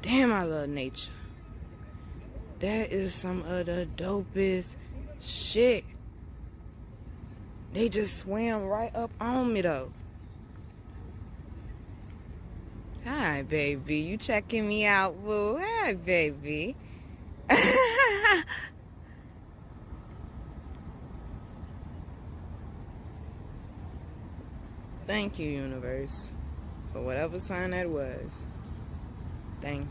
Damn, I love nature. That is some of the dopest shit. They just swam right up on me though. Hi, baby. You checking me out, boo? Hi, baby. Thank you, universe, for whatever sign that was. Thank you.